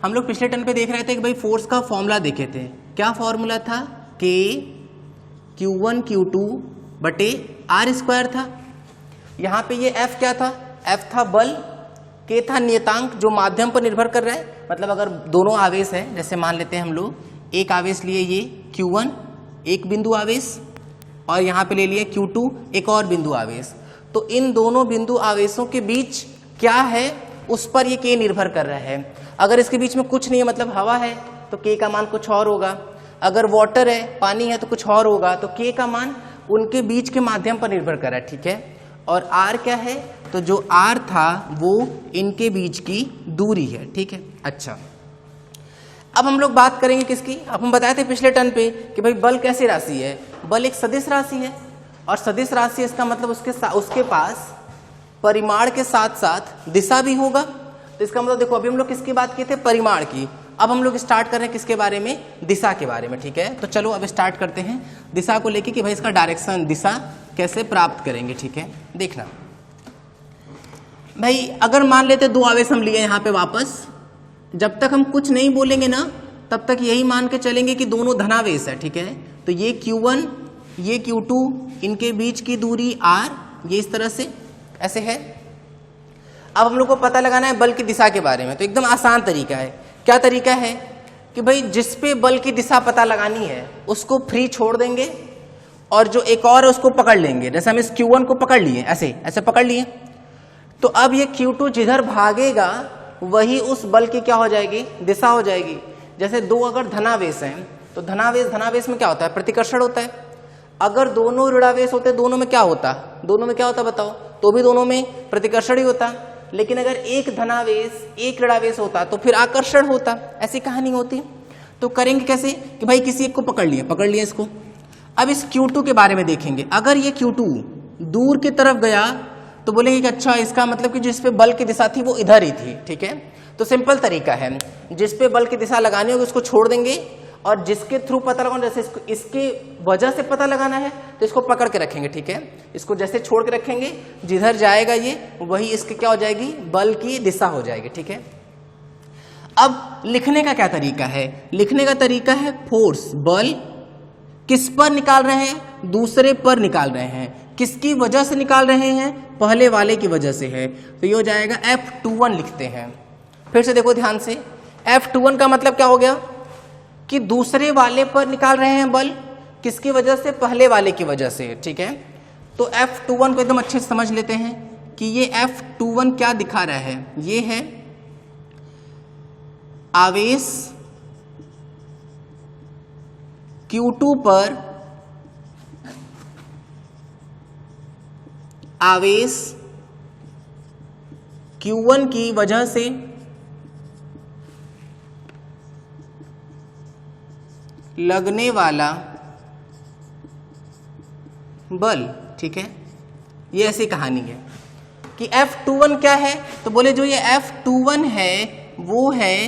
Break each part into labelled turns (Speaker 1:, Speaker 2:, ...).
Speaker 1: हम लोग पिछले टर्न पे देख रहे थे कि भाई फोर्स का फॉर्मूला देखे थे। क्या फॉर्मूला था? K Q1 Q2 बटे आर स्क्वायर था। यहाँ पे ये F क्या था? F था बल, K था नियतांक जो माध्यम पर निर्भर कर रहा है। मतलब अगर दोनों आवेश है, जैसे मान लेते हैं हम लोग एक आवेश लिए ये Q1 एक बिंदु आवेश, और यहाँ पे ले लिए Q2 एक और बिंदु आवेश, तो इन दोनों बिंदु आवेशों के बीच क्या है उस पर ये K निर्भर कर रहा है। अगर इसके बीच में कुछ नहीं है, मतलब हवा है, तो K का मान कुछ और होगा। अगर वाटर है, पानी है, तो कुछ और होगा। तो K का मान उनके बीच के माध्यम पर निर्भर कर रहा है, ठीक है। और R क्या है? तो जो R था वो इनके बीच की दूरी है, ठीक है। अच्छा, अब हम लोग बात करेंगे किसकी? अब हम बताए थे पिछले टर्न पे कि भाई बल कैसी राशि है? बल एक सदिश राशि है, और सदिश राशि इसका मतलब उसके पास परिमाण के साथ साथ दिशा भी होगा। तो इसका मतलब देखो, अभी हम लोग किसकी बात किए थे? परिमाण की। अब हम लोग स्टार्ट कर रहे हैं किसके बारे में? दिशा के बारे में, ठीक है। तो चलो अब स्टार्ट करते हैं दिशा को लेके कि भाई इसका डायरेक्शन, दिशा कैसे प्राप्त करेंगे, ठीक है। देखना भाई, अगर मान लेते दो आवेश हम लिए यहाँ पे वापस, जब तक हम कुछ नहीं बोलेंगे ना तब तक यही मान के चलेंगे कि दोनों धनावेश है, ठीक है। तो ये Q1 ये Q2, इनके बीच की दूरी R, ये इस तरह से ऐसे है। अब हम लोग को पता लगाना है बल की दिशा के बारे में। तो एकदम आसान तरीका है। क्या तरीका है कि भाई जिस पे बल की दिशा पता लगानी है उसको फ्री छोड़ देंगे, और जो एक और है उसको पकड़ लेंगे। जैसे हम इस Q1 को पकड़ लिए, ऐसे ऐसे पकड़ लिए, तो अब ये Q2 जिधर भागेगा वही उस बल की क्या हो जाएगी? दिशा हो जाएगी। जैसे दो अगर धनावेश हैं, तो धनावेश में क्या होता है? प्रतिकर्षण होता है। अगर दोनों ऋणावेश होते, दोनों में क्या होता? दोनों में क्या होता बताओ? तो भी दोनों में प्रतिकर्षण ही होता। लेकिन अगर एक धनावेश एक ऋणावेश होता तो फिर आकर्षण होता। ऐसी कहानी होती। तो करेंगे कैसे कि भाई किसी एक को पकड़ लिया इसको। अब इस Q2 के बारे में देखेंगे। अगर ये Q2 दूर की तरफ गया तो बोलेंगे कि अच्छा, इसका मतलब कि जिस पे बल की दिशा थी वो इधर ही थी, ठीक है। तो सिंपल तरीका है, जिस पे बल की दिशा लगानी होगी उसको छोड़ देंगे, और जिसके थ्रू पता लगाना, जैसे इसके वजह से पता लगाना है तो इसको पकड़ के रखेंगे, ठीक है। इसको जैसे छोड़ के रखेंगे, जिधर जाएगा ये वही इसके क्या हो जाएगी? बल की दिशा हो जाएगी, ठीक है। अब लिखने का क्या तरीका है? लिखने का तरीका है फोर्स, बल किस पर निकाल रहे हैं? दूसरे पर निकाल रहे हैं। किसकी वजह से निकाल रहे हैं? पहले वाले की वजह से है। तो ये हो जाएगा F21 लिखते हैं। फिर से देखो ध्यान से, F21 का मतलब क्या हो गया कि दूसरे वाले पर निकाल रहे हैं बल, किसकी वजह से? पहले वाले की वजह से, ठीक है। तो F21 को एकदम अच्छे से समझ लेते हैं कि ये F21 क्या दिखा रहा है। ये है आवेश Q2 पर आवेश Q1 की वजह से लगने वाला बल, ठीक है। ये ऐसी कहानी है कि F21 क्या है? तो बोले जो ये F21 है वो है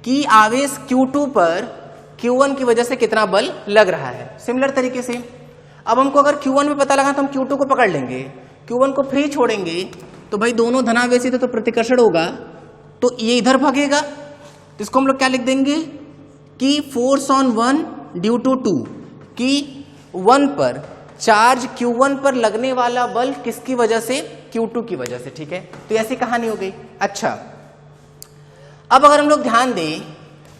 Speaker 1: कि आवेश Q2 पर Q1 की वजह से कितना बल लग रहा है। सिमिलर तरीके से अब हमको अगर Q1 में पता लगा तो हम Q2 को पकड़ लेंगे, Q1 को फ्री छोड़ेंगे, तो भाई दोनों धनावेशी थे तो प्रतिकर्षण होगा, तो ये इधर भागेगा। तो इसको हम लोग क्या लिख देंगे कि फोर्स ऑन 1 ड्यू टू 2, कि 1 पर चार्ज Q1 पर लगने वाला बल किसकी वजह से? Q2 की वजह से, ठीक है। तो ऐसी कहानी हो गई। अच्छा, अब अगर हम लोग ध्यान दें,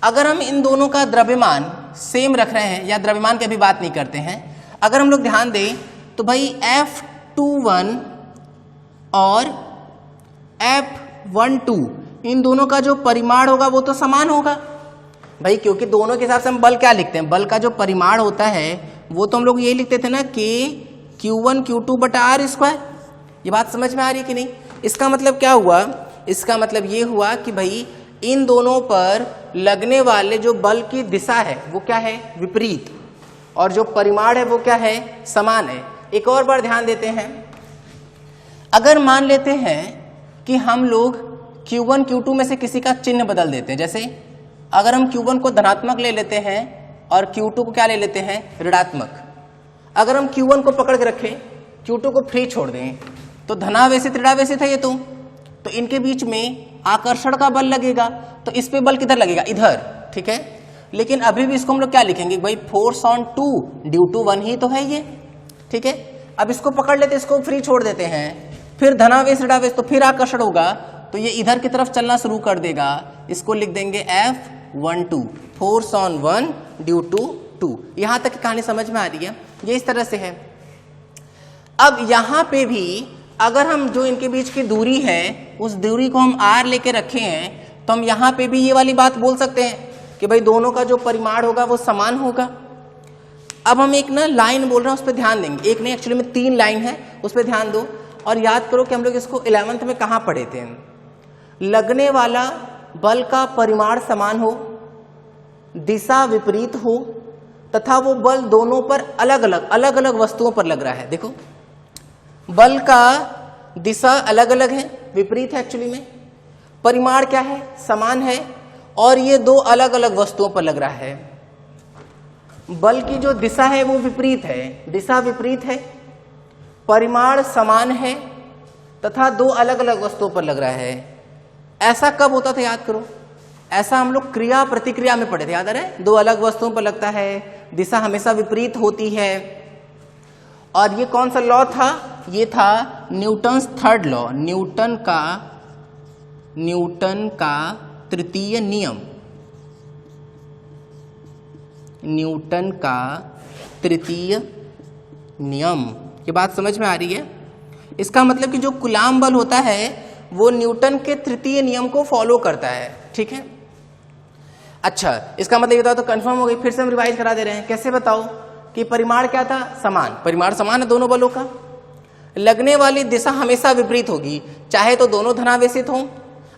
Speaker 1: अगर हम इन दोनों का द्रव्यमान सेम रख रहे हैं, या द्रव्यमान की अभी बात नहीं करते हैं, अगर हम लोग ध्यान दें तो भाई F21 और F12 इन दोनों का जो परिमाण होगा वो तो समान होगा भाई, क्योंकि दोनों के हिसाब से हम बल क्या लिखते हैं? बल का जो परिमाण होता है वो तो हम लोग ये लिखते थे ना, K Q1 Q2 बटा R स्क्वायर। ये बात समझ में आ रही है कि नहीं? इसका मतलब क्या हुआ? इसका मतलब ये हुआ कि भाई इन दोनों पर लगने वाले जो बल की दिशा है वो क्या है? विपरीत, और जो परिमाण है वो क्या है? समान है। एक और बार ध्यान देते हैं, अगर मान लेते हैं कि हम लोग Q1 Q2 में से किसी का चिन्ह बदल देते हैं, जैसे अगर हम Q1 को धनात्मक ले लेते हैं और Q2 को क्या ले लेते हैं? ऋणात्मक। अगर हम Q1 को पकड़ के रखें, Q2 को फ्री छोड़ दें, तो धनावेशित ऋणावेशित है ये तो इनके बीच में आकर्षण का बल लगेगा, तो इस पे बल किधर लगेगा, इधर, ठीक है। लेकिन अभी भी इसको हम लोग क्या लिखेंगे भाई, फोर्स ऑन 2 ड्यू टू 1 ही तो है ये, ठीक है। अब इसको पकड़ लेते, इसको फ्री छोड़ देते हैं, फिर धनावेश ऋणावेश, तो फिर आकर्षण होगा, तो ये इधर की तरफ चलना शुरू कर देगा। इसको लिख देंगे F12, force on 1 due to 2। यहां तक की कहानी समझ में आ रही है, ये इस तरह से है। अब यहां पे भी अगर हम जो इनके बीच की दूरी है उस दूरी को हम r लेके रखे हैं, तो हम यहां पे भी ये वाली बात बोल सकते हैं कि भाई दोनों का जो परिमाण होगा वो समान होगा। अब हम एक ना लाइन बोल रहे हैं, उस पर ध्यान देंगे, एक नहीं एक्चुअली में 3 लाइन है, उस पर ध्यान दो और याद करो कि हम लोग इसको 11th में कहाँ पढ़े थे। लगने वाला बल का परिमाण समान हो, दिशा विपरीत हो तथा वो बल दोनों पर अलग अलग वस्तुओं पर लग रहा है। देखो बल का दिशा अलग अलग है, विपरीत है एक्चुअली में, परिमाण क्या है, समान है, और ये 2 अलग अलग वस्तुओं पर लग रहा है। बल की जो दिशा है वो विपरीत है, दिशा विपरीत है, परिमाण समान है तथा 2 अलग अलग वस्तुओं पर लग रहा है। ऐसा कब होता था याद करो, ऐसा हम लोग क्रिया प्रतिक्रिया में पढ़े थे, याद आ रहा है, 2 अलग वस्तुओं पर लगता है, दिशा हमेशा विपरीत होती है। और ये कौन सा लॉ था, ये था न्यूटन्स थर्ड लॉ, न्यूटन का तृतीय नियम, न्यूटन का तृतीय नियम। ये बात समझ में आ रही है। इसका मतलब कि जो कूलाम बल होता है वो न्यूटन के तृतीय नियम को फॉलो करता है, ठीक है। अच्छा, इसका मतलब ये था, तो कंफर्म हो गई। फिर से हम रिवाइज करा दे रहे हैं, कैसे बताओ कि परिमाण क्या था, समान, परिमाण समान है दोनों बलों का। लगने वाली दिशा हमेशा विपरीत होगी, चाहे तो दोनों धनावेशित हों।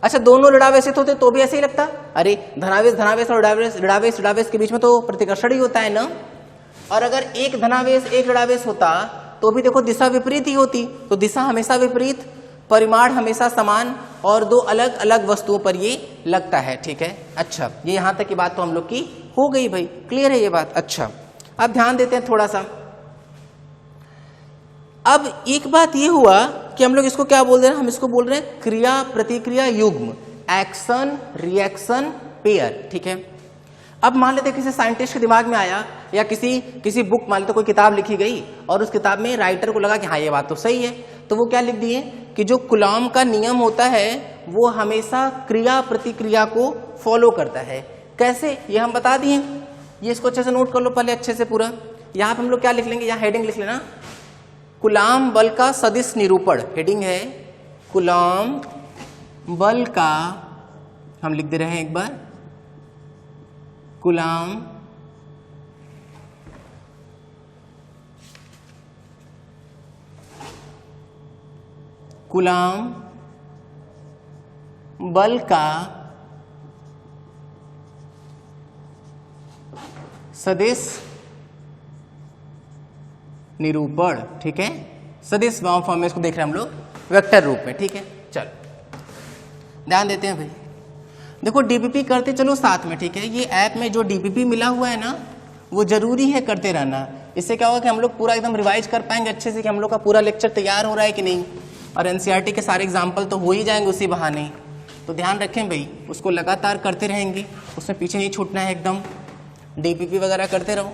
Speaker 1: अच्छा, दोनों ऋणावेशित होते तो भी ऐसे ही लगता, अरे धनावेश धनावेश और ऋणावेश ऋणावेश के बीच में तो प्रतिकर्षण ही होता है ना। और अगर एक धनावेश एक ऋणावेश होता तो भी देखो दिशा विपरीत ही होती, तो दिशा हमेशा विपरीत, परिमाण हमेशा समान, और 2 अलग अलग वस्तुओं पर ये लगता है, ठीक है। अच्छा, ये यहां तक की बात तो हम लोग की हो गई भाई, क्लियर है ये बात। अच्छा, अब ध्यान देते हैं थोड़ा सा। अब एक बात ये हुआ कि हम लोग इसको क्या बोल रहे हैं, हम इसको बोल रहे हैं क्रिया प्रतिक्रिया युग्म, एक्शन रिएक्शन पेयर, ठीक है। अब मान लेते किसी साइंटिस्ट के दिमाग में आया, या किसी बुक, मान लेते कोई किताब लिखी गई और उस किताब में राइटर को लगा कि हाँ ये बात तो सही है, तो वो क्या लिख दिए कि जो कूलाम का नियम होता है वो हमेशा क्रिया प्रतिक्रिया को फॉलो करता है। कैसे, ये हम बता दिए। ये इसको अच्छे से नोट कर लो पहले अच्छे से पूरा। यहाँ पे हम लोग क्या लिख लेंगे, यहाँ हेडिंग लिख लेना, कूलाम बल का सदिश निरूपण, हेडिंग है कूलाम बल का, हम लिख दे रहे हैं एक बार, कूलाम बल का सदिश निरूपण, ठीक है। सदिश फॉर्म में इसको देख रहे हैं हम लोग वेक्टर रूप में, ठीक है। चलो ध्यान देते हैं भाई, देखो डीपीपी करते चलो साथ में, ठीक है। ये ऐप में जो डीपीपी मिला हुआ है ना, वो जरूरी है करते रहना। इससे क्या होगा कि हम लोग पूरा एकदम रिवाइज कर पाएंगे अच्छे से कि हम लोग का पूरा लेक्चर तैयार हो रहा है कि नहीं, और एनसीईआरटी के सारे एग्जाम्पल तो हो ही जाएंगे उसी बहाने। तो ध्यान रखें भाई, उसको लगातार करते रहेंगे, उसमें पीछे नहीं छूटना है एकदम, डीपीपी वगैरह करते रहो,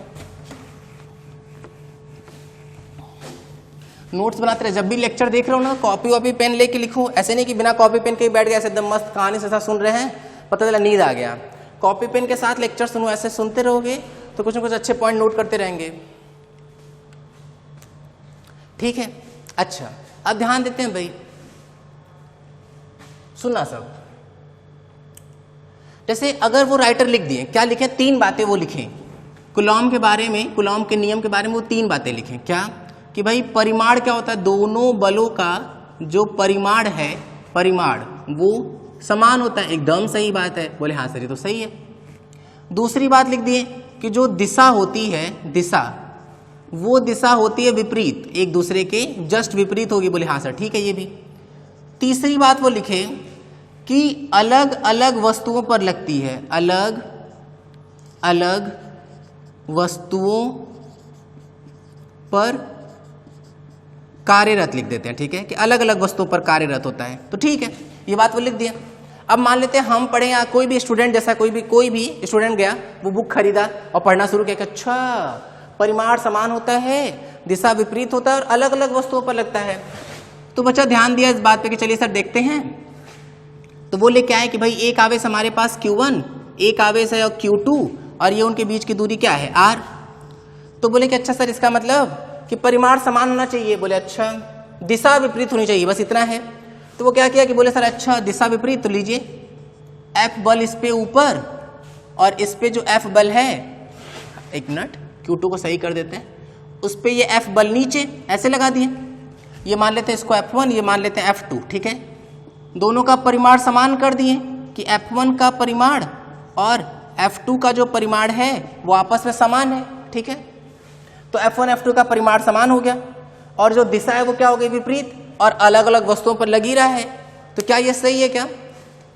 Speaker 1: नोट्स बनाते रहे। जब भी लेक्चर देख रहे हो ना, कॉपी वॉपी पेन लेके लिखो, ऐसे नहीं कि बिना कॉपी पेन के बैठ गए ऐसे एकदम मस्त कहानी से साथ सुन रहे हैं, पता चला नींद आ गया। कॉपी पेन के साथ लेक्चर सुनो, ऐसे सुनते रहोगे तो कुछ ना कुछ अच्छे पॉइंट नोट करते रहेंगे, ठीक है। अच्छा, अब ध्यान देते हैं भाई, सुनना सब। जैसे अगर वो राइटर लिख दिए, क्या लिखे, 3 बातें वो लिखें कूलाम के बारे में, कूलाम के नियम के बारे में वो 3 बातें लिखें। क्या कि भाई परिमाण क्या होता है, दोनों बलों का जो परिमाण है, परिमाण वो समान होता है। एकदम सही बात है, बोले हाँ सर ये तो सही है। दूसरी बात लिख दिए कि जो दिशा होती है, दिशा वो दिशा होती है विपरीत, एक दूसरे के जस्ट विपरीत होगी, बोले हाँ सर ठीक है ये भी। तीसरी बात वो लिखे कि अलग अलग वस्तुओं पर लगती है, अलग अलग वस्तुओं पर कार्यरत लिख देते हैं, ठीक है, कि अलग अलग वस्तुओं पर कार्यरत होता है, तो ठीक है ये बात वो लिख दिया। अब मान लेते हैं हम पढ़े या कोई भी स्टूडेंट, जैसा कोई भी स्टूडेंट गया, वो बुक खरीदा और पढ़ना शुरू किया कि अच्छा परिमाण समान होता है, दिशा विपरीत होता है और अलग अलग वस्तुओं पर लगता है। तो बच्चा ध्यान दिया इस बात पे कि चलिए सर देखते हैं। तो वो लेके आए कि भाई एक आवेश हमारे पास Q1, एक आवेश है और Q2, और ये उनके बीच की दूरी क्या है R। तो बोले कि अच्छा सर इसका मतलब कि परिमाण समान होना चाहिए। बोले अच्छा दिशा विपरीत होनी चाहिए, बस इतना है। तो वो क्या किया कि बोले सर अच्छा दिशा विपरीत, तो लीजिए F बल इस पे ऊपर और इस पे जो F बल है, एक मिनट Q2 को सही कर देते हैं, उस पे ये F बल नीचे ऐसे लगा दिए। ये मान लेते हैं इसको F1, ये मान लेते हैं F2, ठीक है। दोनों का परिमाण समान कर दिए कि F1 का परिमाण और F2 का जो परिमाण है वो आपस में समान है, ठीक है। तो F1 F2 का परिमाण समान हो गया और जो दिशा है वो क्या हो गई, विपरीत, और अलग अलग वस्तुओं पर लगी रहा है। तो क्या ये सही है?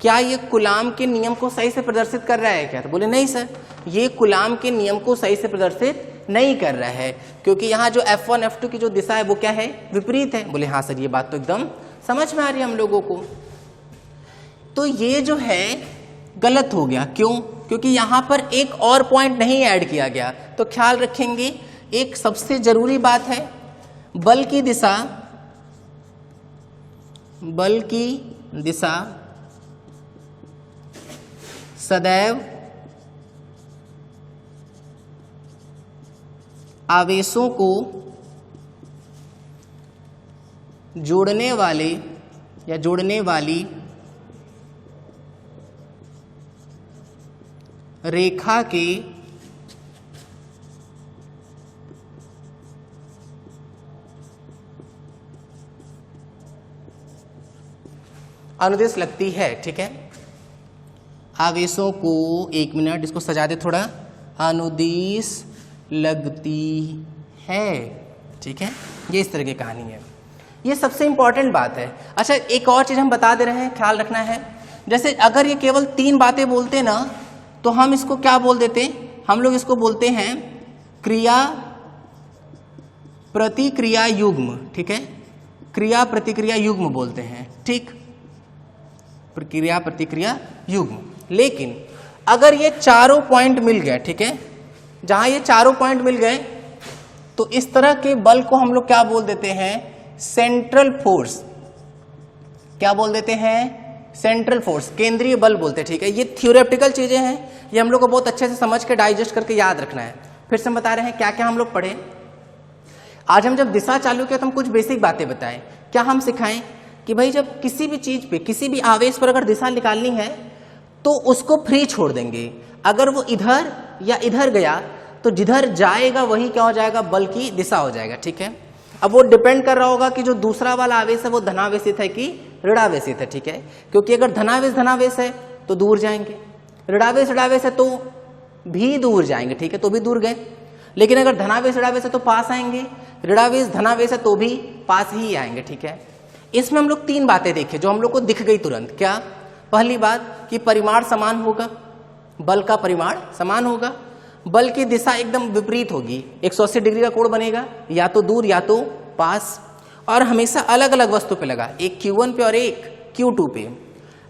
Speaker 1: क्या ये कूलाम के नियम को सही से प्रदर्शित कर रहा है क्या? तो बोले नहीं सर, ये कूलाम के नियम को सही से प्रदर्शित नहीं कर रहा है, क्योंकि यहाँ जो F1 F2 की जो दिशा है वो क्या है, विपरीत है। बोले हाँ सर, ये बात तो एकदम समझ में आ रही है हम लोगों को। तो ये जो है गलत हो गया। क्यों? क्योंकि यहाँ पर एक और पॉइंट नहीं ऐड किया गया। तो ख्याल रखेंगे, एक सबसे जरूरी बात है, बल की दिशा सदैव आवेशों को जोड़ने वाले या जोड़ने वाली रेखा के अनुदिश लगती है, ठीक है। आवेशों को, एक मिनट इसको सजा दे थोड़ा, अनुदिश लगती है, ठीक है। ये इस तरह की कहानी है, ये सबसे इंपॉर्टेंट बात है। अच्छा एक और चीज हम बता दे रहे हैं, ख्याल रखना है। जैसे अगर ये केवल 3 बातें बोलते ना, तो हम इसको क्या बोल देते, हम लोग इसको बोलते हैं क्रिया प्रतिक्रिया युग्म, ठीक है। क्रिया प्रतिक्रिया युग्म बोलते हैं, ठीक, क्रिया प्रतिक्रिया युग्म। लेकिन अगर ये चारों पॉइंट मिल गए, ठीक है, जहां ये चारों पॉइंट मिल गए, तो इस तरह के बल को हम लोग क्या बोल देते हैं, सेंट्रल फोर्स। क्या बोल देते हैं? सेंट्रल फोर्स, केंद्रीय बल बोलते हैं, ठीक है। ये थ्योरेटिकल चीजें हैं, ये हम लोग को बहुत अच्छे से समझ के डाइजेस्ट करके याद रखना है। फिर से हम बता रहे हैं क्या क्या हम लोग पढ़े। आज हम जब दिशा चालू किया तो हम कुछ बेसिक बातें बताएं। क्या हम सिखाएं कि भाई जब किसी भी चीज पे, किसी भी आवेश पर अगर दिशा निकालनी है तो उसको फ्री छोड़ देंगे। अगर वो इधर या इधर गया तो जिधर जाएगा वही क्या हो जाएगा, बल की दिशा हो जाएगा, ठीक है। अब वो डिपेंड कर रहा होगा कि जो दूसरा वाला आवेश है वो धनावेशित है कि ऋणावेशित है, ठीक है। क्योंकि अगर धनावेश है तो दूर जाएंगे, ऋणावेश है तो भी दूर जाएंगे, ठीक है, तो भी दूर गए। लेकिन अगर धनावेश है तो पास आएंगे, ऋणावेश धनावेश है तो भी पास ही आएंगे, ठीक है। इसमें हम लोग 3 बातें देखे जो हम लोग को दिख गई तुरंत। क्या? पहली बात कि परिमाण समान होगा, बल का परिमाण समान होगा, बल की दिशा एकदम विपरीत होगी, 180 डिग्री का कोण बनेगा, या तो दूर या तो पास, और हमेशा अलग अलग वस्तु पे लगा, एक Q1 पे और एक Q2 पे।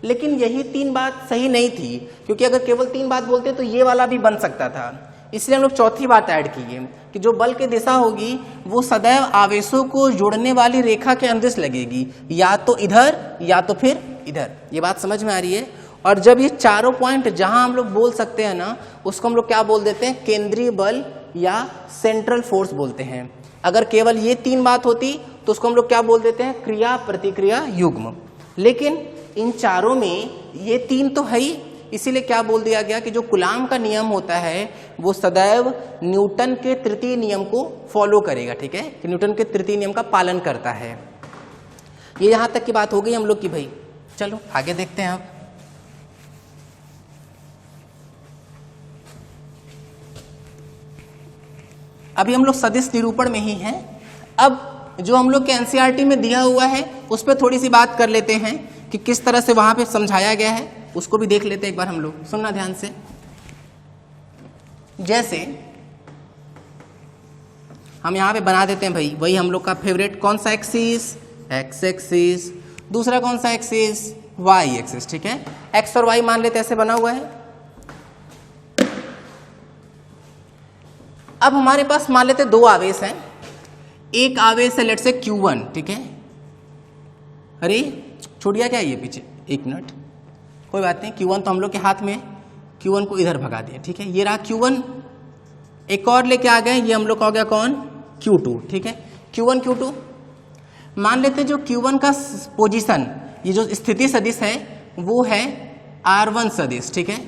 Speaker 1: लेकिन यही 3 बात सही नहीं थी, क्योंकि अगर केवल 3 बात बोलते तो ये वाला भी बन सकता था। इसलिए हम लोग चौथी बात ऐड की है कि जो बल की दिशा होगी वो सदैव आवेशों को जोड़ने वाली रेखा के अनुदिश लगेगी, या तो इधर या तो फिर इधर। ये बात समझ में आ रही है। और जब ये चारों पॉइंट जहां हम लोग बोल सकते हैं ना, उसको हम लोग क्या बोल देते हैं, केंद्रीय बल या सेंट्रल फोर्स बोलते हैं। अगर केवल ये 3 बात होती तो उसको हम लोग क्या बोल देते हैं, क्रिया प्रतिक्रिया युग्म। लेकिन इन चारों में ये 3 तो है ही, इसीलिए क्या बोल दिया गया कि जो कूलाम का नियम होता है वो सदैव न्यूटन के तृतीय नियम को फॉलो करेगा, ठीक है, कि न्यूटन के तृतीय नियम का पालन करता है। ये यहां तक की बात हो गई हम लोग की भाई। चलो आगे देखते हैं। आप अभी हम लोग सदिश निरूपण में ही हैं। अब जो हम लोग के एनसीईआरटी में दिया हुआ है उस पर थोड़ी सी बात कर लेते हैं कि किस तरह से वहां पे समझाया गया है, उसको भी देख लेते हैं एक बार हम लोग। सुनना ध्यान से। जैसे हम यहां पे बना देते हैं भाई, वही हम लोग का फेवरेट कौन सा एक्सिस, एक्स एक्सिस। दूसरा कौन सा एक्सिस, वाई एक्सिस, ठीक है। एक्स और वाई मान लेते ऐसे बना हुआ है। अब हमारे पास मान लेते दो आवेश हैं, एक आवेश है लेट से Q1, ठीक है। अरे छोड़िया क्या ये पीछे, एक मिनट, कोई बात नहीं, Q1 तो हम लोग के हाथ में, Q1 को इधर भगा दिया, ठीक है। ये रहा Q1, एक और लेके आ गए, ये हम लोग का हो गया कौन, Q2, ठीक है। Q1 Q2 मान लेते जो Q1 का पोजीशन, ये जो स्थिति सदिश है वो है R1 सदिश, ठीक है,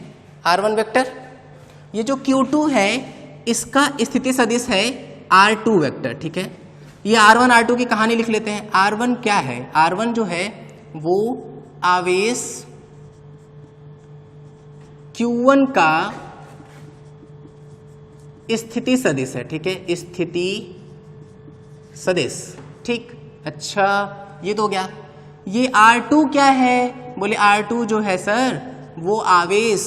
Speaker 1: R1 वेक्टर। ये जो Q2 है इसका स्थिति सदिश है R2 वेक्टर, ठीक है। ये R1 R2 की कहानी लिख लेते हैं। R1 क्या है, R1 जो है वो आवेश Q1 का स्थिति सदिश है, ठीक है, स्थिति सदिश, ठीक। अच्छा ये तो हो गया। ये R2 क्या है, बोले R2 जो है सर वो आवेश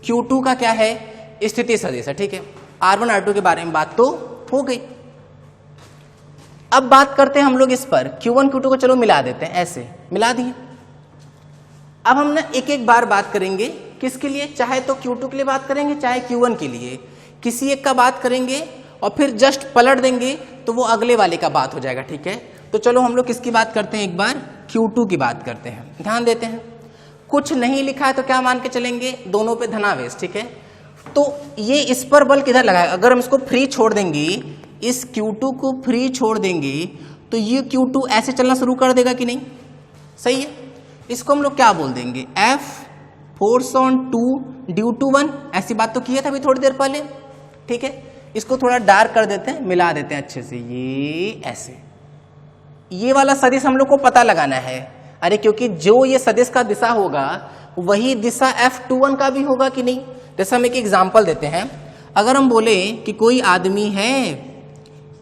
Speaker 1: Q2 का क्या है, स्थिति सदिश है, ठीक है। R1 R2 के बारे में बात तो हो गई। अब बात करते हैं हम लोग इस पर, Q1 Q2 को चलो मिला देते हैं, ऐसे मिला दिए। अब हम ना एक एक बार बात करेंगे, किसके लिए, चाहे तो Q2 के लिए बात करेंगे, चाहे Q1 के लिए, किसी एक का बात करेंगे और फिर जस्ट पलट देंगे तो वो अगले वाले का बात हो जाएगा, ठीक है। तो चलो हम लोग किसकी बात करते हैं, एक बार Q2 की बात करते हैं, ध्यान देते हैं। कुछ नहीं लिखा है तो क्या मान के चलेंगे, दोनों पे धनावेश, ठीक है। तो ये इस पर बल किधर लगाएगा, अगर हम इसको फ्री छोड़ देंगे, इस Q2 को फ्री छोड़ देंगे तो ये Q2 ऐसे चलना शुरू कर देगा कि नहीं, सही है। इसको हम लोग क्या बोल देंगे, F force on 2 due to 1, ऐसी बात तो किया था अभी थोड़ी देर पहले, ठीक है। इसको थोड़ा डार्क कर देते हैं, मिला देते हैं अच्छे से, ये ऐसे, ये वाला सदिश हम लोग को पता लगाना है। अरे क्योंकि जो ये सदिश का दिशा होगा वही दिशा F21 का भी होगा कि नहीं। जैसे हम एक एग्जाम्पल देते हैं, अगर हम बोले कि कोई आदमी है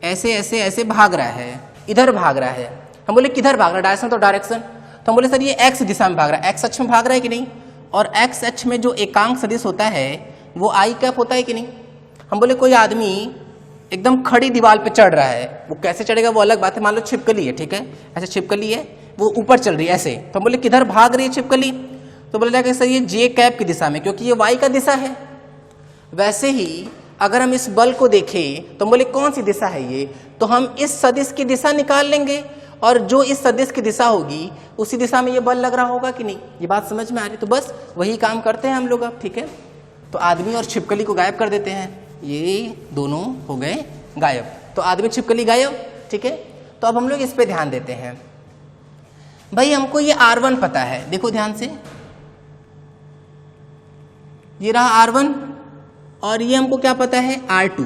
Speaker 1: ऐसे ऐसे ऐसे भाग रहा है, इधर भाग रहा है, हम बोले किधर भाग रहा है, डायरेक्शन तो डायरेक्शन, तो हम बोले सर ये x दिशा में भाग रहा है, x अक्ष में भाग रहा है कि नहीं, और x अक्ष में जो एकांक सदिश होता है वो i कैप होता है कि नहीं। हम बोले कोई आदमी एकदम खड़ी दीवार पे चढ़ रहा है, वो कैसे चढ़ेगा वो अलग बात है, मान लो छिपकली है, ठीक है, ऐसे छिपकली है, वो ऊपर चल रही है ऐसे, तो हम बोले किधर भाग रही है छिपकली, तो बोला जाएगा सर ये j कैप की दिशा में, क्योंकि ये y का दिशा है। वैसे ही अगर हम इस बल को देखें तो बोले कौन सी दिशा है ये, तो हम इस सदिश की दिशा निकाल लेंगे और जो इस सदिश की दिशा होगी उसी दिशा में ये बल लग रहा होगा कि नहीं। ये बात समझ में आ रही, तो बस वही काम करते हैं हम लोग अब, ठीक है। तो आदमी और छिपकली को गायब कर देते हैं, ये दोनों हो गए गायब, तो आदमी छिपकली गायब, ठीक है। तो अब हम लोग इस पे ध्यान देते हैं। भाई हमको ये R1 पता है, देखो ध्यान से, ये रहा R1 और ये हमको क्या पता है R2,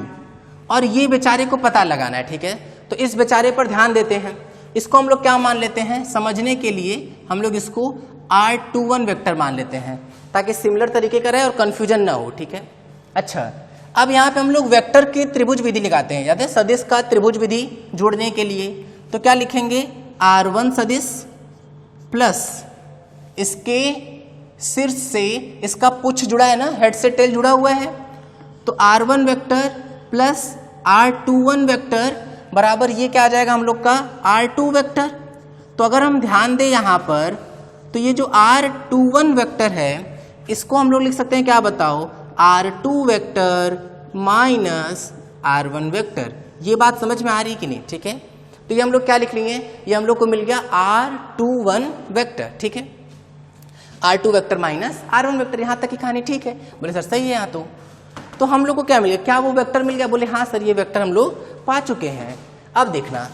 Speaker 1: और ये बेचारे को पता लगाना है, ठीक है। तो इस बेचारे पर ध्यान देते हैं, इसको हम लोग क्या मान लेते हैं, समझने के लिए हम लोग इसको R21 वेक्टर मान लेते हैं ताकि सिमिलर तरीके का रहे और कंफ्यूजन ना हो, ठीक है। अच्छा अब यहाँ पे हम लोग वेक्टर की त्रिभुज विधि लगाते हैं, याद है, सदिश का त्रिभुज विधि जोड़ने के लिए। तो क्या लिखेंगे, R1 सदिश प्लस इसके शीर्ष से इसका पुच्छ जुड़ा है ना, हेड से टेल जुड़ा हुआ है, तो R1 vector plus R21 vector बराबर ये क्या आ जाएगा हम लोग का R2 वेक्टर। तो अगर हम ध्यान दें यहाँ पर, तो ये जो R21 वेक्टर है इसको हम लोग लिख सकते हैं, क्या बताओ, R2 vector minus R1 vector. ये बात समझ में आ रही कि नहीं, ठीक है। तो ये हम लोग क्या लिख लेंगे, ये हम लोग को मिल गया R21 वेक्टर, ठीक है, R2 vector minus R1 vector. यहाँ तक की कहानी ठीक है, बोले सर सही है यहाँ तो हम लोग को क्या मिल गया, क्या वो वेक्टर मिल गया, बोले हाँ सर ये वेक्टर हम लोग पा चुके हैं। अब देखना,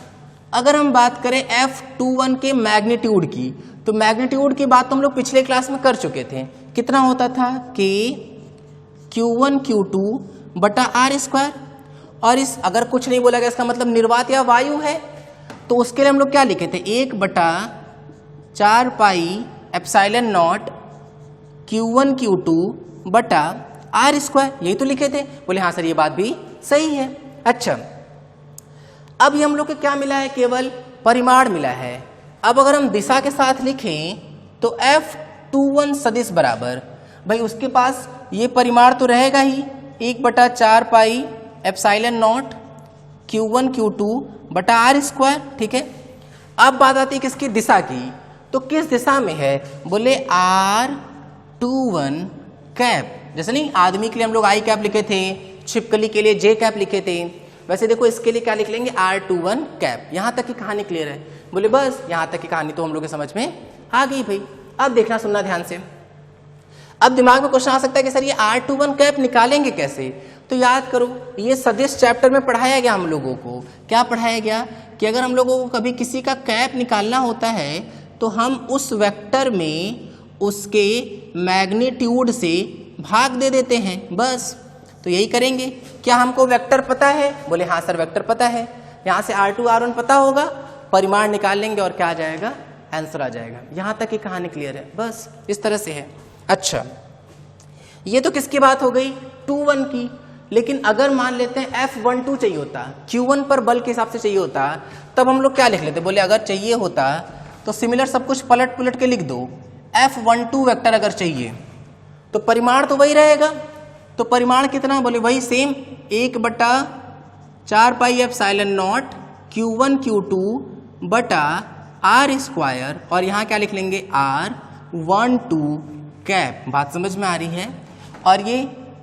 Speaker 1: अगर हम बात करें F21 के मैग्नीट्यूड की, तो मैग्नीट्यूड की बात तो हम लोग पिछले क्लास में कर चुके थे, कितना होता था कि Q1 Q2 बटा R स्क्वायर, और इस अगर कुछ नहीं बोला गया इसका मतलब निर्वात या वायु है, तो उसके लिए हम लोग क्या लिखे थे, 1/4 pi epsilon not Q1 Q2 बटा R स्क्वायर, यही तो लिखे थे। बोले हाँ सर ये बात भी सही है। अच्छा अब ये हम लोग को क्या मिला है, केवल परिमाण मिला है। अब अगर हम दिशा के साथ लिखें तो F21 सदिश बराबर, भाई उसके पास ये परिमाण तो रहेगा ही, 1/4 pi epsilon not Q1 Q2 बटा R स्क्वायर, ठीक है। अब बात आती है किसकी, दिशा की, तो किस दिशा में है? बोले R21 कैप। जैसे नहीं आदमी के लिए हम लोग आई कैप लिखे थे, छिपकली के लिए जे कैप लिखे थे, वैसे देखो इसके लिए क्या लिख लेंगे? R21 cap. यहां तक की कहानी क्लियर है? बोले बस यहां तक की कहानी तो हम लोग के समझ में आ गई भाई। अब देखना सुनना ध्यान से। अब दिमाग में क्वेश्चन आ सकता है कि सर ये R21 कैप निकालेंगे कैसे? तो याद करो ये सदिश चैप्टर में पढ़ाया गया हम लोगों को। क्या पढ़ाया गया? कि अगर हम लोगों को कभी किसी का कैप निकालना होता है तो हम उस वेक्टर में उसके मैग्नीट्यूड से भाग दे देते हैं, बस। तो यही करेंगे। क्या हमको वेक्टर पता है? बोले हाँ सर वेक्टर पता है। यहाँ से R2 R1 पता होगा, परिमाण निकाल लेंगे और क्या आ जाएगा? आंसर आ जाएगा। यहाँ तक की कहानी क्लियर है? बस इस तरह से है। अच्छा, ये तो किसकी बात हो गई? Q1 की। लेकिन अगर मान लेते हैं F12 चाहिए होता, Q1 पर बल के हिसाब से चाहिए होता, तब हम लोग क्या लिख लेते? बोले अगर चाहिए होता तो सिमिलर सब कुछ पलट पलट के लिख दो। F12 वेक्टर अगर चाहिए तो परिमाण तो वही रहेगा। तो परिमाण कितना? बोले वही same 1/4 pi epsilon not Q1 Q2 बटा R स्क्वायर, और यहाँ क्या लिख लेंगे? R12 cap. बात समझ में आ रही है? और ये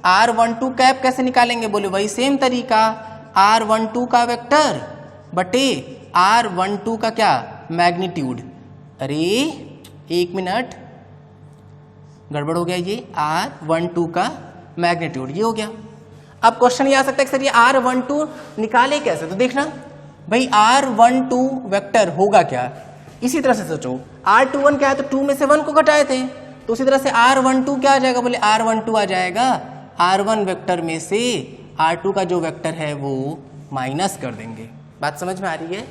Speaker 1: R12 कैप कैसे निकालेंगे? बोले वही सेम तरीका, R12 का वेक्टर बटे R12 का क्या? मैग्नीट्यूड। अरे एक मिनट, गड़बड़ हो गया। ये R12 का मैग्नीट्यूड ये हो गया। अब क्वेश्चन ये आ सकता है कि सर ये R12 निकाले कैसे? तो देखना भाई R12 वेक्टर होगा क्या? इसी तरह से सोचो, R21 क्या है? तो 2 में से 1 को घटाए थे, तो उसी तरह से R12 क्या आ जाएगा? बोले R12 आ जाएगा R1 वेक्टर में से R2 का जो वेक्टर है वो माइनस कर देंगे। बात समझ में आ रही है?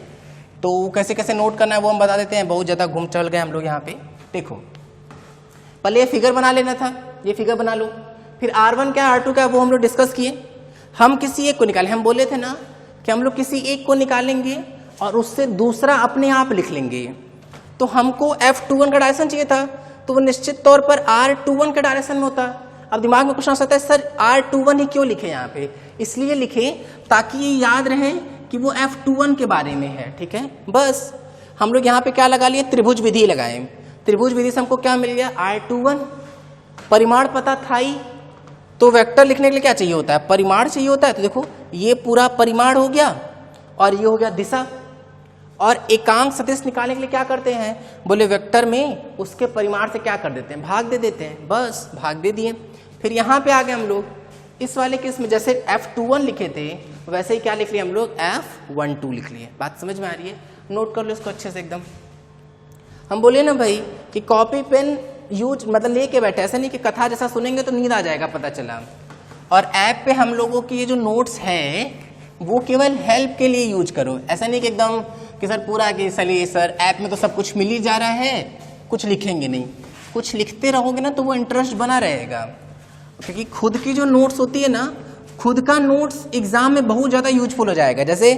Speaker 1: तो कैसे कैसे नोट करना है वो हम बता देते हैं। बहुत ज़्यादा घूम चल गए हम लोग यहाँ पे। देखो पहले ये फिगर बना लेना था, ये फिगर बना लो। फिर R1 क्या R2 क्या वो हम लोग डिस्कस किए। हम किसी एक को निकालें, हम बोले थे ना कि हम लोग किसी एक को निकालेंगे और उससे दूसरा अपने आप लिख लेंगे। तो हमको F21 का डायरेक्शन चाहिए था, तो वो निश्चित तौर पर R21 के डायरेक्शन में होता। अब दिमाग में क्वेश्चन आ सकता है सर R21 ही क्यों लिखे यहाँ पे? इसलिए लिखे ताकि ये याद रहे कि वो F21 के बारे में है, ठीक है। बस हम लोग यहाँ पे क्या लगा लिए? त्रिभुज विधि लगाए। त्रिभुज विधि से हमको क्या मिल गया? R21। परिमाण पता था ही, तो वेक्टर लिखने के लिए क्या चाहिए होता है? परिमाण चाहिए होता है। तो देखो ये पूरा परिमाण हो गया और ये हो गया दिशा। और एकांक सदिश निकालने के लिए क्या करते हैं? बोले वेक्टर में उसके परिमाण से क्या कर देते हैं? भाग दे देते हैं। बस भाग दे दिए। फिर यहाँ पे आ गए हम लोग इस वाले केस में, जैसे F21 लिखे थे वैसे ही क्या लिख लिए हम लोग? F12 लिख लिए। बात समझ में आ रही है? नोट कर लो इसको अच्छे से एकदम। हम बोले ना भाई कि कॉपी पेन यूज मतलब लेके बैठे, ऐसा नहीं कि कथा जैसा सुनेंगे तो नींद आ जाएगा, पता चला। और ऐप पे हम लोगों की ये जो नोट्स है वो केवल हेल्प के लिए यूज करो। ऐसा नहीं कि एकदम कि सर पूरा कि चलिए सर ऐप में तो सब कुछ मिल ही जा रहा है, कुछ लिखेंगे नहीं। कुछ लिखते रहोगे ना तो वो इंटरेस्ट बना रहेगा, क्योंकि खुद की जो नोट्स होती है ना, खुद का नोट्स एग्जाम में बहुत ज़्यादा यूजफुल हो जाएगा। जैसे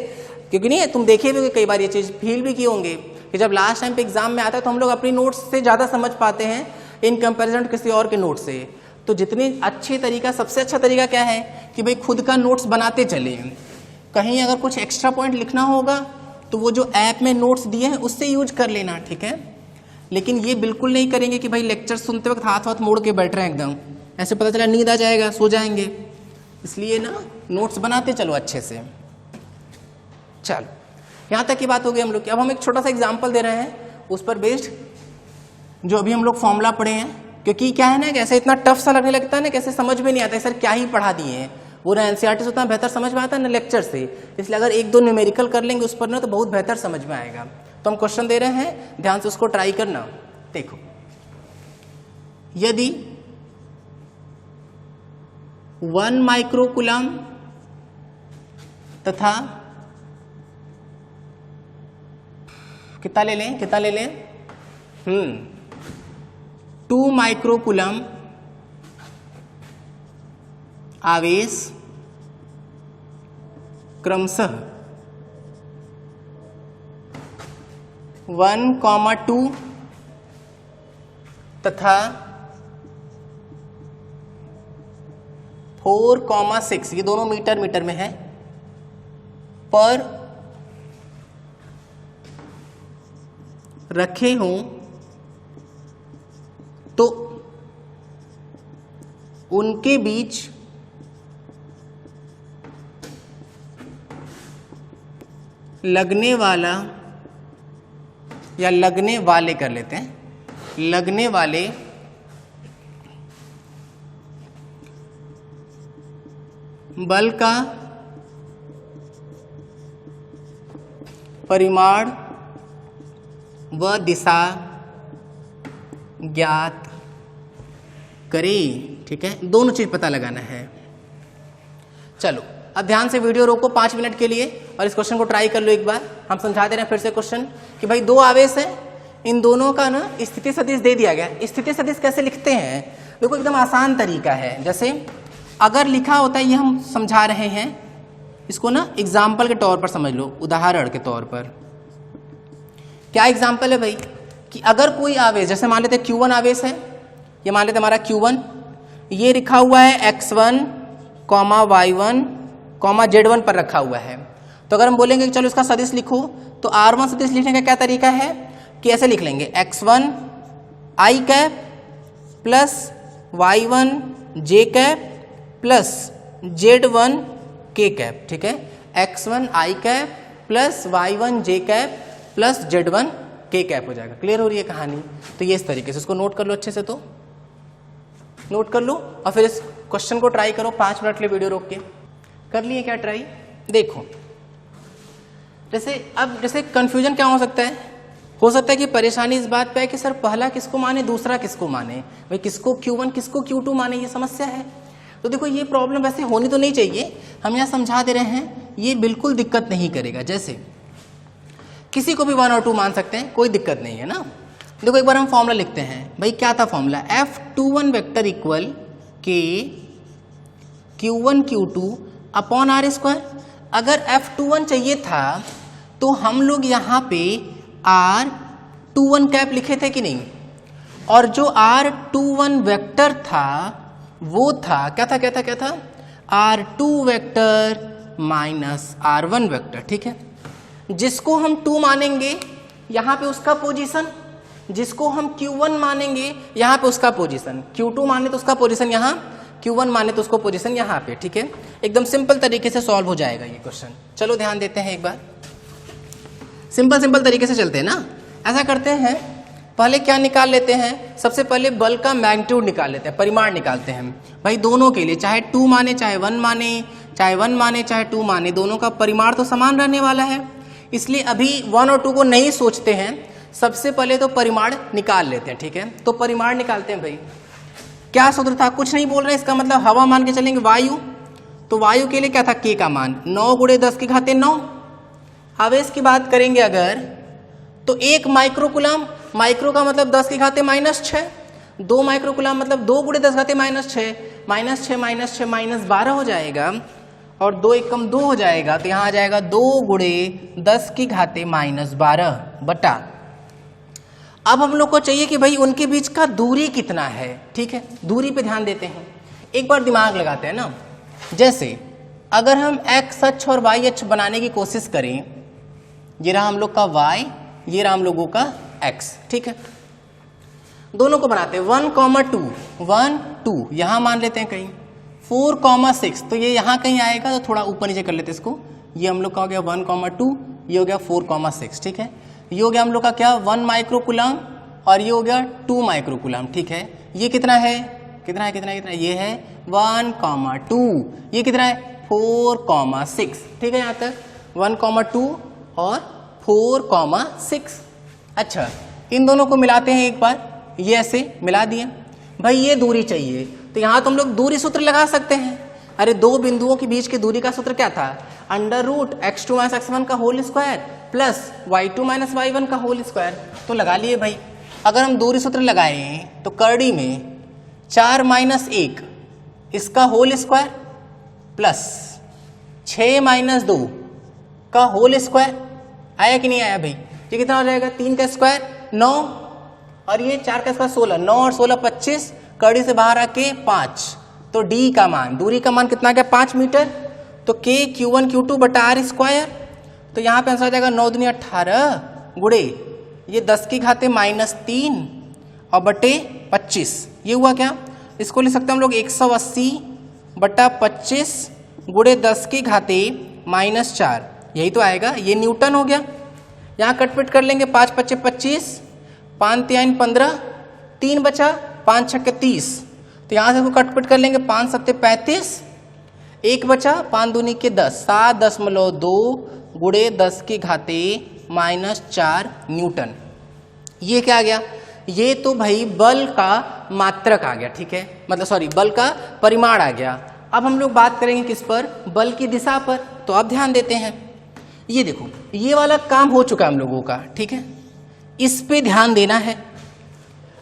Speaker 1: क्योंकि नहीं तुम देखे भी कई बार ये चीज़ फील भी किए होंगे कि जब लास्ट टाइम पे एग्जाम में आता है तो हम लोग अपनी नोट्स से ज़्यादा समझ पाते हैं इन कंपैरिजन किसी और के नोट से। तो जितनी अच्छी तरीका, सबसे अच्छा तरीका क्या है कि भाई खुद का नोट्स बनाते चले। कहीं अगर कुछ एक्स्ट्रा पॉइंट लिखना होगा तो वो जो ऐप में नोट्स दिए हैं उससे यूज कर लेना, ठीक है। लेकिन ये बिल्कुल नहीं करेंगे कि भाई लेक्चर सुनते वक्त हाथ वाथ मोड़ के बैठ रहे हैं एकदम, ऐसे पता चला नींद आ जाएगा, सो जाएंगे। इसलिए ना नोट्स बनाते चलो अच्छे से। चलो यहाँ तक की बात हो गई हम लोग की। अब हम एक छोटा सा एग्जाम्पल दे रहे हैं उस पर बेस्ड जो अभी हम लोग फॉर्मूला पढ़े हैं, क्योंकि क्या है ना कैसे इतना टफ सा लगने लगता है ना, कैसे समझ में नहीं आता है सर क्या ही पढ़ा दिए हैं। वो ना एनसीईआरटी से उतना बेहतर समझ में आता है ना लेक्चर से। इसलिए अगर एक दो न्यूमेरिकल कर लेंगे उस पर ना तो बहुत बेहतर समझ में आएगा। तो हम क्वेश्चन दे रहे हैं, ध्यान से उसको ट्राई करना। देखो यदि 1 माइक्रोकूलम तथा कितना ले लें 2 माइक्रोकूलम आवेश क्रमशः 1,2 तथा 4,6, ये दोनों मीटर में है, पर रखे हों उनके बीच लगने वाला या लगने वाले कर लेते हैं, लगने वाले बल का परिमाण व दिशा ज्ञात करें। ठीक है, दोनों चीज पता लगाना है। चलो अब ध्यान से वीडियो रोको 5 मिनट के लिए और इस क्वेश्चन को ट्राई कर लो एक बार। हम समझा दे रहे हैं फिर से क्वेश्चन कि भाई दो आवेश है, इन दोनों का ना स्थिति सदिश दे दिया गया। स्थिति सदिश कैसे लिखते हैं, देखो एकदम आसान तरीका है। जैसे अगर लिखा होता है, ये हम समझा रहे हैं, इसको ना एग्जाम्पल के तौर पर समझ लो, उदाहरण के तौर पर। क्या एग्जाम्पल है भाई कि अगर कोई आवेश, जैसे मान लेते Q1 आवेश है, ये मान लेते हमारा Q1, ये लिखा हुआ है x1, y1, z1 पर रखा हुआ है। तो अगर हम बोलेंगे कि चलो इसका सदिश लिखो, तो R1 सदिश लिखने का क्या तरीका है कि ऐसे लिख लेंगे x1 i cap plus y1 j cap plus z1 k cap. ठीक है, x1 i cap plus y1 j cap plus z1 k cap हो जाएगा। क्लियर हो रही है कहानी? तो ये इस तरीके से, इसको नोट कर लो अच्छे से, तो नोट कर लो और फिर इस क्वेश्चन को ट्राई करो 5 मिनट के लिए वीडियो रोक के। कर लिए क्या ट्राई? देखो जैसे कंफ्यूजन क्या हो सकता है? हो सकता है कि परेशानी इस बात पे है कि सर पहला किसको माने, दूसरा किसको माने, भाई किसको Q1 किसको Q2 माने, ये समस्या है। तो देखो ये प्रॉब्लम वैसे होनी तो नहीं चाहिए, हम यहाँ समझा दे रहे हैं, ये बिल्कुल दिक्कत नहीं करेगा। जैसे किसी को भी 1 और 2 मान सकते हैं, कोई दिक्कत नहीं है ना। देखो एक बार हम फॉर्मूला लिखते हैं, भाई क्या था फॉर्मूला, F21 वेक्टर इक्वल के Q1 Q2 upon R square. अगर F21 चाहिए था तो हम लोग यहाँ पे R21 कैप लिखे थे कि नहीं, और जो R21 वेक्टर था वो था क्या था R2 vector minus R1 vector. ठीक है, जिसको हम 2 मानेंगे यहाँ पे उसका पोजीशन, जिसको हम Q1 मानेंगे यहाँ पे उसका पोजीशन, Q2 माने तो उसका पोजीशन यहाँ, Q1 माने तो उसको पोजीशन यहाँ पे। ठीक है, एकदम सिंपल तरीके से सॉल्व हो जाएगा ये क्वेश्चन। चलो ध्यान देते हैं एक बार, सिंपल तरीके से चलते हैं ना। ऐसा करते हैं, पहले क्या निकाल लेते हैं, सबसे पहले बल का मैग्नीट्यूड निकाल लेते हैं, परिमाण निकालते हैं भाई दोनों के लिए, चाहे 2 माने चाहे 1 माने, चाहे 1 माने चाहे 2 माने, दोनों का परिमाण तो समान रहने वाला है। इसलिए अभी 1 और 2 को नहीं सोचते हैं, सबसे पहले तो परिमाण निकाल लेते हैं। ठीक है, तो परिमाण निकालते हैं भाई। क्या सूत्र था, कुछ नहीं बोल रहे, इसका मतलब हवा मान के चलेंगे वायु। तो वायु के लिए क्या था, k का मान 9 × 10⁻9। आवेश की बात करेंगे अगर तो 1 माइक्रोकुलम, माइक्रो का मतलब 10⁻6, 2 माइक्रोकुलम मतलब 2 × 10⁻6, -6 -12 हो जाएगा, और 2 × 2 हो जाएगा, तो यहाँ आ जाएगा 2 × 10⁻12 बटा। अब हम लोग को चाहिए कि भाई उनके बीच का दूरी कितना है। ठीक है, दूरी पे ध्यान देते हैं, एक बार दिमाग लगाते हैं ना। जैसे अगर हम x अक्ष और y अक्ष बनाने की कोशिश करें, ये रहा हम लोग का y, ये रहा हम लोगों का x। ठीक है, दोनों को बनाते हैं 1, 2 यहाँ मान लेते हैं कहीं, 4, 6 तो ये यहाँ कहीं आएगा, तो थोड़ा ऊपर नीचे कर लेते हैं इसको। ये हम लोग का हो गया 1, 2, ये हो गया 4, 6। ठीक है, ये हो गया हम लोग का क्या 1 माइक्रोकुलम, और ये हो गया 2 माइक्रोकुलम। ठीक है, ये कितना है, ये है 1, 2, ये कितना है 4, 6। ठीक है, यहाँ तक 1, 2 और 4, 6। अच्छा, इन दोनों को मिलाते हैं एक बार, ये ऐसे मिला दिए भाई, ये दूरी चाहिए, तो यहाँ तो हम लोग दूरी सूत्र लगा सकते हैं। अरे दो बिंदुओं के बीच की दूरी का सूत्र क्या था, √x2 - x1 का whole square plus y2 - y1 का होल स्क्वायर। तो लगा लिए भाई। अगर हम दूरी सूत्र लगाएं तो करड़ी में 4 - 1 इसका होल स्क्वायर प्लस 6 - 2 का होल स्क्वायर, आया कि नहीं आया भाई? ये कितना हो जाएगा, 3 का स्क्वायर 9, और ये 4 का स्क्वायर 16, 9 और 16 25, कड़ी से बाहर आके 5। तो डी का मान, दूरी का मान कितना गया 5 मीटर। तो k Q1 Q2 बटा R स्क्वायर, तो यहाँ पे आंसर आ जाएगा 9 दूनी 18 गुड़े ये 10⁻³ और बटे 25। ये हुआ क्या इसको लिख सकते हैं हम लोग 180/25 गुणे 10 की घाते -4, यही तो आएगा, ये न्यूटन हो गया। यहाँ कटपिट कर लेंगे, 5 × 5 = 25, 5 × 3 = 15, 3 बचा, 5 × 6 = 30, तो यहाँ से इसको कटपिट कर लेंगे, 5 × 7 = 35, 1 बचा, 5 × 2 = 10, 7.2 गुणे 10 की घाते -4 न्यूटन। ये क्या आ गया? ये तो भाई बल का मात्रक आ गया, ठीक है, मतलब सॉरी बल का परिमाण आ गया। अब हम लोग बात करेंगे किस पर? बल की दिशा पर। तो अब ध्यान देते हैं, ये देखो ये वाला काम हो चुका हम लोगों का, ठीक है, इस पे ध्यान देना है।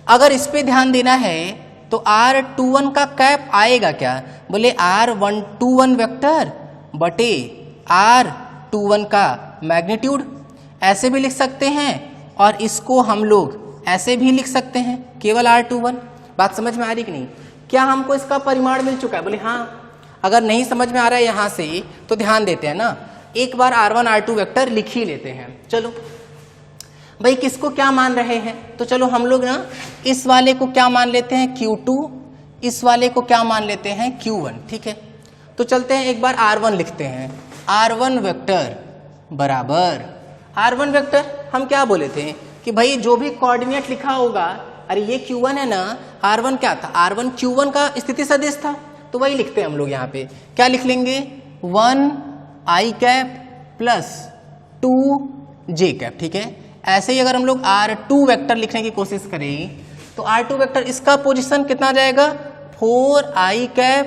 Speaker 1: अगर इस पे ध्यान देना है तो R21 का कैप आएगा क्या? बोले R121 वेक्टर बटे R21 का मैग्नीट्यूड, ऐसे भी लिख सकते हैं और इसको हम लोग ऐसे भी लिख सकते हैं, केवल R21। बात समझ में आ रही कि नहीं? क्या हमको इसका परिमाण मिल चुका है? बोले हाँ। अगर नहीं समझ में आ रहा है यहाँ से तो ध्यान देते हैं ना, एक बार R1 R2 वेक्टर लिख ही लेते हैं। चलो भाई किसको क्या मान रहे हैं? तो चलो हम लोग ना इस वाले को क्या मान लेते हैं? Q2, इस वाले को क्या मान लेते हैं? Q1, ठीक है। तो चलते हैं एक बार R1 लिखते हैं, R1 वेक्टर बराबर, R1 वेक्टर हम क्या बोले थे कि भाई जो भी कोऑर्डिनेट लिखा होगा, अरे ये Q1 है ना, R1 क्या था? R1 Q1 का स्थिति सदिश था, तो वही लिखते हैं हम लोग यहाँ पे। क्या लिख लेंगे? 1i cap plus 2j cap, ठीक है। ऐसे ही अगर हम लोग R2 वेक्टर लिखने की कोशिश करें तो R2 वेक्टर इसका पोजीशन कितना आ जाएगा? 4i cap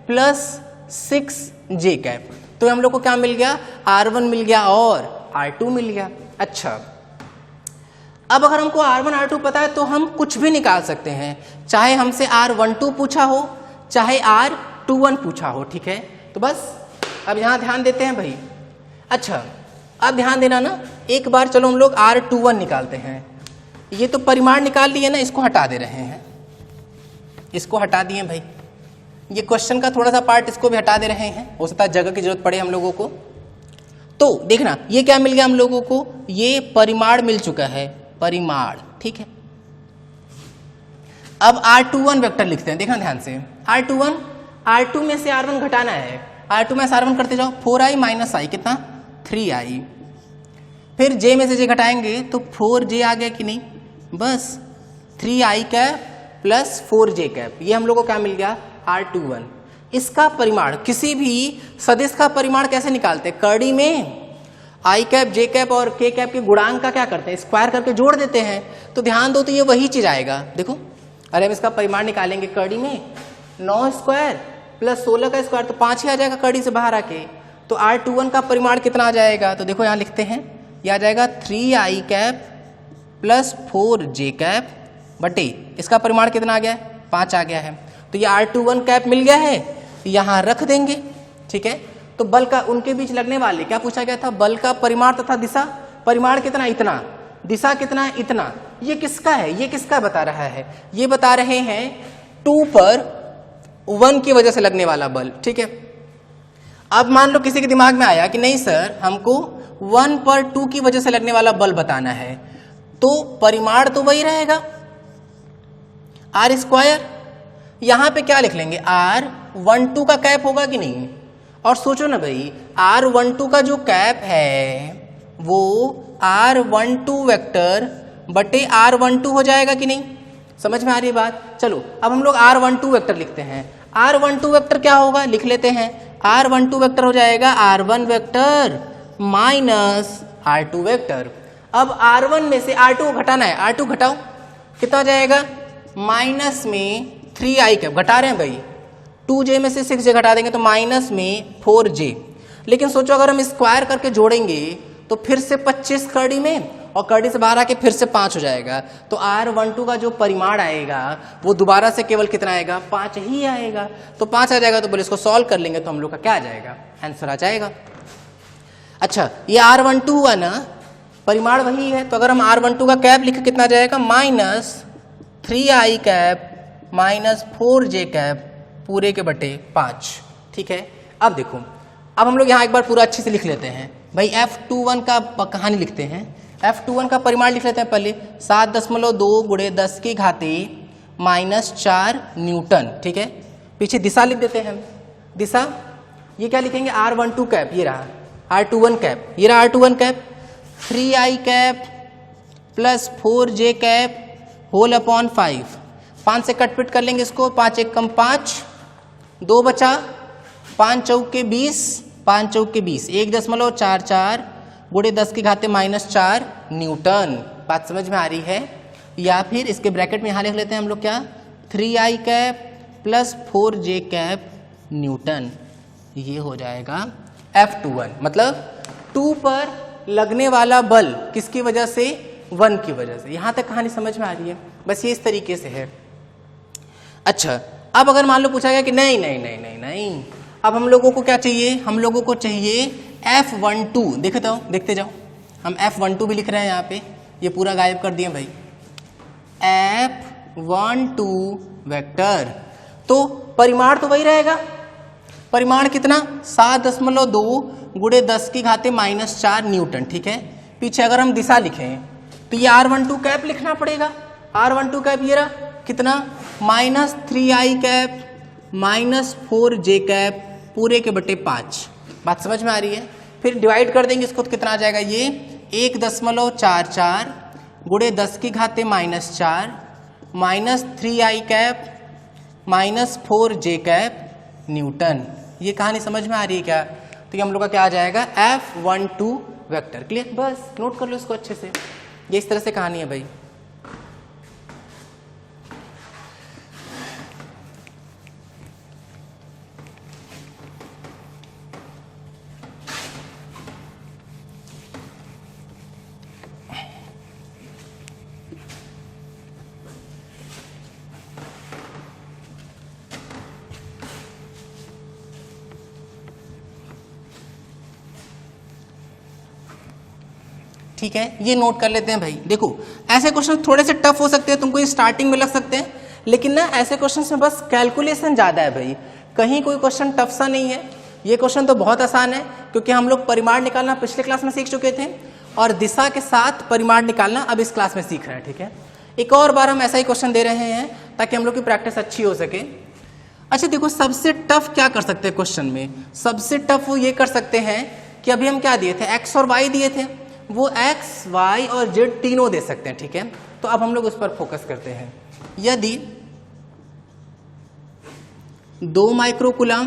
Speaker 1: plus 6j cap. तो हम लोग को क्या मिल गया? R1 मिल गया और R2 मिल गया। अच्छा, अब अगर हमको R1 R2 पता है तो हम कुछ भी निकाल सकते हैं, चाहे हमसे R12 पूछा हो चाहे R21 पूछा हो, ठीक है। तो बस अब यहाँ ध्यान देते हैं भाई। अच्छा, अब ध्यान देना ना, एक बार चलो हम लोग R21 निकालते हैं। ये तो परिमाण निकाल लिए ना, इसको हटा दे रहे हैं, इसको हटा दिए भाई। ये क्वेश्चन का थोड़ा सा पार्ट इसको भी हटा दे रहे हैं, हो सकता है जगह की जरूरत पड़े हम लोगों को। तो देखना ये क्या मिल गया हम लोगों को? ये परिमाण मिल चुका है, परिमाण, ठीक है। अब R21 वेक्टर लिखते हैं, देखना ध्यान से। R21, R2 में से R1 घटाना है, R2 में से R1 करते जाओ, 4i माइनस i कितना? 3i। फिर j में से j घटाएंगे तो 4j आ गया कि नहीं? बस 3i cap plus 4j cap, ये हम लोग को क्या मिल गया? R21। इसका परिमाण, किसी भी सदिश का परिमाण कैसे निकालते हैं? कड़ी में i कैप, j कैप और k कैप के गुणांक का क्या करते हैं? स्क्वायर करके जोड़ देते हैं। तो ध्यान दो, तो ये वही चीज आएगा। देखो, अरे हम इसका परिमाण निकालेंगे कड़ी में, 9 स्क्वायर प्लस 16 का स्क्वायर, तो 5 ही आ जाएगा कड़ी से बाहर आके। तो R21 का परिमाण कितना आ जाएगा? तो देखो यहाँ लिखते हैं, यह आ जाएगा 3i cap plus 4j cap बटे, इसका परिमाण कितना आ गया है? 5 आ गया है। तो ये R21 कैप मिल गया है, यहाँ रख देंगे, ठीक है। तो बल का उनके बीच लगने वाले क्या पूछा गया था? बल का परिमाण तथा दिशा। परिमाण कितना? इतना। दिशा कितना? इतना। ये किसका है? ये किसका बता रहा है? ये बता रहे हैं 2 पर 1 की वजह से लगने वाला बल, ठीक है। अब मान लो किसी के दिमाग में आया कि नहीं सर, हमको 1 पर 2 की वजह से लगने वाला बल बताना है, तो परिमाण तो वही रहेगा, R स्क्वायर। यहां पे क्या लिख लेंगे? R12 का कैप होगा कि नहीं? और सोचो ना भाई, R12 का जो कैप है वो R12 वेक्टर बटे R12 हो जाएगा कि नहीं? समझ में आ रही बात? चलो अब हम लोग R12 वेक्टर लिखते हैं। R12 वेक्टर क्या होगा? लिख लेते हैं। R12 वेक्टर हो जाएगा R1 vector minus R2 vector. अब R1 में से R2 को घटाना है, R2 घटाओ, कितना हो जाएगा? माइनस में 3i कैप, घटा रहे हैं भाई, 2j में से 6j घटा देंगे तो माइनस में 4j। लेकिन सोचो अगर हम स्क्वायर करके जोड़ेंगे तो फिर से 25 कड़ी में, और कड़ी से बाहर आके फिर से 5 हो जाएगा। तो R12 का जो परिमाण आएगा वो दोबारा से केवल कितना आएगा? 5 ही आएगा। तो 5 आ जाएगा, तो बोले इसको सॉल्व कर लेंगे तो हम लोग का क्या आ जाएगा? आंसर आ जाएगा। अच्छा, ये R12 हुआ ना, परिमाण वही है, तो अगर हम R12 का कैप लिखे कितना आ जाएगा? Minus 3i cap minus 4j cap पूरे के बटे 5, ठीक है। अब देखो, अब हम लोग यहाँ एक बार पूरा अच्छे से लिख लेते हैं भाई। F21 का कहानी लिखते हैं। F21 का परिमाण लिख लेते हैं पहले, 7.2 गुणे 10 की घाते -4 न्यूटन। ठीक है, पीछे दिशा लिख देते हैं हम। दिशा ये क्या लिखेंगे, R12 कैप, ये रहा R21 कैप, ये रहा R21 cap, 3i cap plus 4j cap whole upon 5। 5 से कटपिट कर लेंगे इसको, 5 एक कम 5, 2 बचा, 5 चौके 20, 5 चौके 20, 1.44 गुणे 10 की घाते -4 न्यूटन। बात समझ में आ रही है? या फिर इसके ब्रैकेट में यहाँ लिख लेते हैं हम लोग क्या, 3i cap plus 4j cap Newton. ये हो जाएगा F21, मतलब 2 पर लगने वाला बल किसकी वजह से, 1 की वजह से। यहाँ तक कहानी समझ में आ रही है? बस ये इस तरीके से है। अच्छा, अब अगर मान लो पूछा गया कि नहीं नहीं नहीं नहीं नहीं, अब हम लोगों को क्या चाहिए, हम लोगों को चाहिए F12। देखते जाओ, हम F12 भी लिख रहे हैं यहाँ पे, ये पूरा गायब कर दिए भाई, F12 वेक्टर। तो परिमाण तो वही रहेगा, परिमाण कितना, 7.2 गुणे 10 की घाते -4 न्यूटन। ठीक है, पीछे अगर हम दिशा लिखें तो ये R12 कैप लिखना पड़ेगा। R12 कैप ये रहा कितना, -3i कैप -4j कैप पूरे के बटे 5। बात समझ में आ रही है? फिर डिवाइड कर देंगे इसको तो कितना आ जाएगा, ये 1.44 गुणे 10 की घाते -4 -3i cap -4j cap Newton. ये कहानी समझ में आ रही है क्या? तो ये हम लोग का क्या आ जाएगा, F12 वेक्टर। क्लियर? बस नोट कर लो इसको अच्छे से, ये इस तरह से कहानी है भाई। ठीक है, ये नोट कर लेते हैं भाई। देखो ऐसे क्वेश्चन थोड़े से टफ हो सकते हैं, तुमको ये स्टार्टिंग में लग सकते हैं, लेकिन ना ऐसे क्वेश्चन में बस कैलकुलेशन ज़्यादा है भाई, कहीं कोई क्वेश्चन टफ सा नहीं है। ये क्वेश्चन तो बहुत आसान है, क्योंकि हम लोग परिमाण निकालना पिछले क्लास में सीख चुके थे और दिशा के साथ परिमाण निकालना अब इस क्लास में सीख रहे हैं। ठीक है, एक और बार हम ऐसा ही क्वेश्चन दे रहे हैं ताकि हम लोग की प्रैक्टिस अच्छी हो सके। अच्छा देखो, सबसे टफ क्या कर सकते हैं क्वेश्चन में, सबसे टफ वो ये कर सकते हैं कि अभी हम क्या दिए थे, x और y दिए थे, वो x, y और z तीनों दे सकते हैं। ठीक है, तो अब हम लोग उस पर फोकस करते हैं। यदि 2 माइक्रोकूलम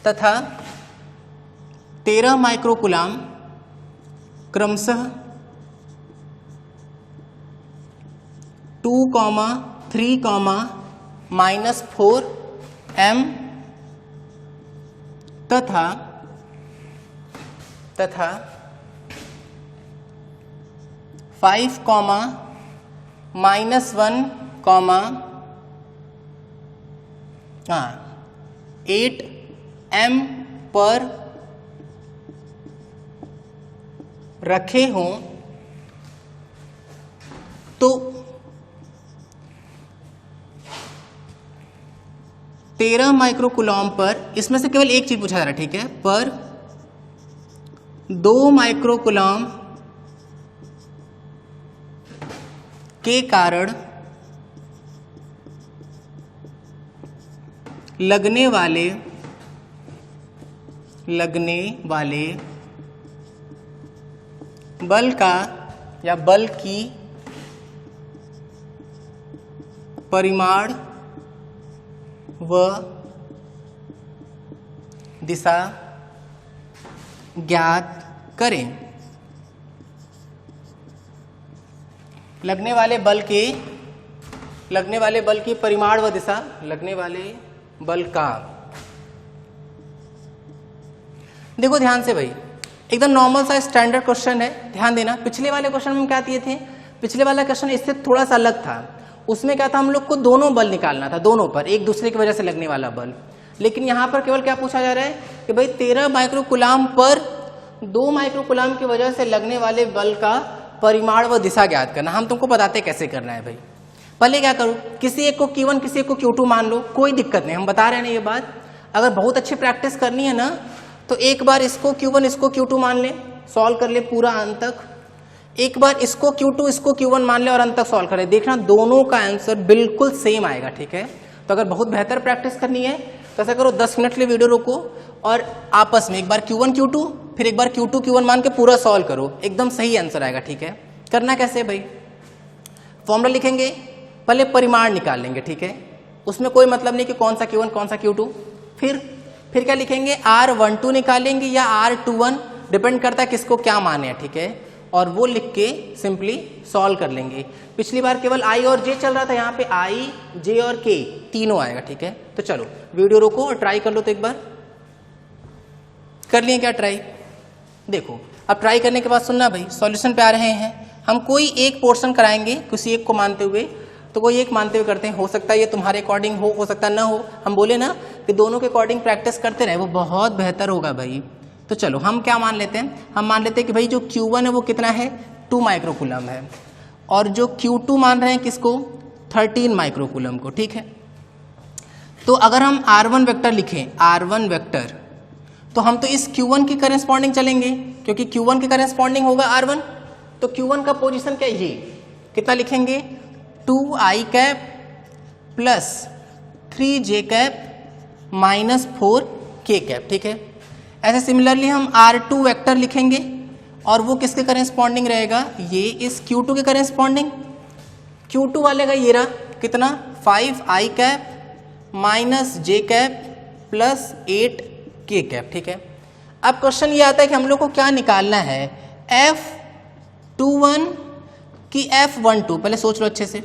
Speaker 1: तथा 13 माइक्रोकूलम क्रमशः 2, 3, -4 m तथा 5, -1, 8m पर रखे हों तो 13 माइक्रोकूलम पर, इसमें से केवल एक चीज पूछा जा रहा है। ठीक है, पर 2 माइक्रोकूलम के कारण लगने वाले बल का या बल की परिमाण व दिशा ज्ञात करें। लगने वाले बल की परिमाण व दिशा, लगने वाले बल का, देखो ध्यान से भाई, एकदम नॉर्मल सा स्टैंडर्ड क्वेश्चन है, ध्यान देना। पिछले वाले क्वेश्चन में क्या दिए थे, पिछले वाला क्वेश्चन इससे थोड़ा सा अलग था। उसमें क्या था, हम लोग को दोनों बल निकालना था, दोनों पर एक दूसरे की वजह से लगने वाला बल। लेकिन यहाँ पर केवल क्या पूछा जा रहा है कि भाई 13 माइक्रोकूलम पर 2 माइक्रोकूलम की वजह से लगने वाले बल का परिमाण व दिशा ज्ञात करना। हम तुमको बताते कैसे करना है भाई। पहले क्या करो, किसी एक को Q1 किसी एक को Q2 मान लो, कोई दिक्कत नहीं, हम बता रहे हैं ना ये बात। अगर बहुत अच्छी प्रैक्टिस करनी है ना तो एक बार इसको Q1 इसको Q2 मान ले, सॉल्व कर ले पूरा अंत तक, एक बार इसको Q2 इसको Q1 मान ले और अंत तक सॉल्व करें, देखना दोनों का आंसर बिल्कुल सेम आएगा, ठीक है। तो अगर बहुत बेहतर प्रैक्टिस करनी है तो ऐसा करो 10 मिनट के लिए वीडियो रोको और आपस में एक बार Q1 Q2 फिर एक बार Q2 Q1 मान के पूरा सॉल्व करो, एकदम सही आंसर आएगा, ठीक है। करना कैसे भाई, फॉर्मूला लिखेंगे, पहले परिमाण निकाल लेंगे, ठीक है। उसमें कोई मतलब नहीं कि कौन सा Q1 कौन सा Q2, फिर क्या लिखेंगे, R12 निकालेंगे या R21, डिपेंड करता है किसको क्या माने हैं, ठीक है। और वो लिख के सिंपली सॉल्व कर लेंगे। पिछली बार केवल I और J चल रहा था, यहाँ पे I, J और K तीनों आएगा, ठीक है। तो चलो वीडियो रोको और ट्राई कर लो, तो एक बार कर लिए क्या ट्राई, देखो अब ट्राई करने के बाद सुनना भाई, सॉल्यूशन पे आ रहे हैं हम, कोई एक पोर्शन कराएंगे किसी एक को मानते हुए, तो कोई एक मानते हुए करते हैं, हो सकता है ये तुम्हारे अकॉर्डिंग हो सकता है ना हो, हम बोले ना कि दोनों के अकॉर्डिंग प्रैक्टिस करते रहे, वो बहुत बेहतर होगा भाई। तो चलो हम क्या मान लेते हैं, हम मान लेते हैं कि भाई जो Q1 है वो कितना है 2 माइक्रोकूलम है, और जो Q2 मान रहे हैं किसको 13 माइक्रोकूलम को, ठीक है। तो अगर हम R1 वेक्टर लिखें, R1 वेक्टर, तो हम तो इस Q1 के करेस्पॉन्डिंग चलेंगे, क्योंकि Q1 के करेस्पॉन्डिंग होगा R1, तो Q1 का पोजीशन क्या है, ये कितना लिखेंगे 2i cap plus 3j cap minus 4k cap, ठीक है। ऐसे सिमिलरली हम R2 वेक्टर लिखेंगे और वो किसके करेस्पॉन्डिंग रहेगा, ये इस Q2 के करेस्पॉन्डिंग, Q2 वाले का ये रहा कितना 5i cap minus j cap plus 8k cap, ठीक है। अब क्वेश्चन ये आता है कि हम लोग को क्या निकालना है, F21 की F12, पहले सोच लो अच्छे से।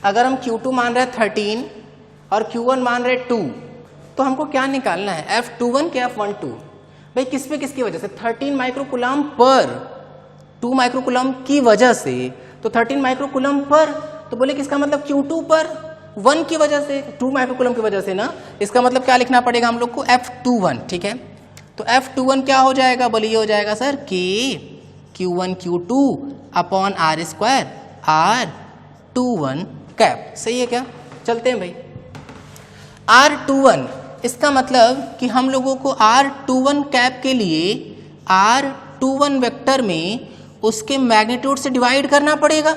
Speaker 1: अगर हम Q2 मान रहे हैं 13 और Q1 मान रहे 2, तो हमको क्या निकालना है, F21 के F12, भाई किस पे किसकी वजह से, 13 माइक्रोकूलम पर 2 माइक्रोकूलम की वजह से, तो 13 माइक्रोकूलम पर, तो बोले किसका मतलब Q2 पर 1 की वजह से, 2 माइक्रोकूलम की वजह से ना, इसका मतलब क्या लिखना पड़ेगा हम लोग को F21, ठीक है। तो F21 क्या हो जाएगा, बोले ये हो जाएगा sir K Q1 Q2 upon R square R21 cap, सही है क्या। चलते हैं भाई, R21, इसका मतलब कि हम लोगों को R21 कैप के लिए R21 वेक्टर में उसके मैग्नीट्यूड से डिवाइड करना पड़ेगा।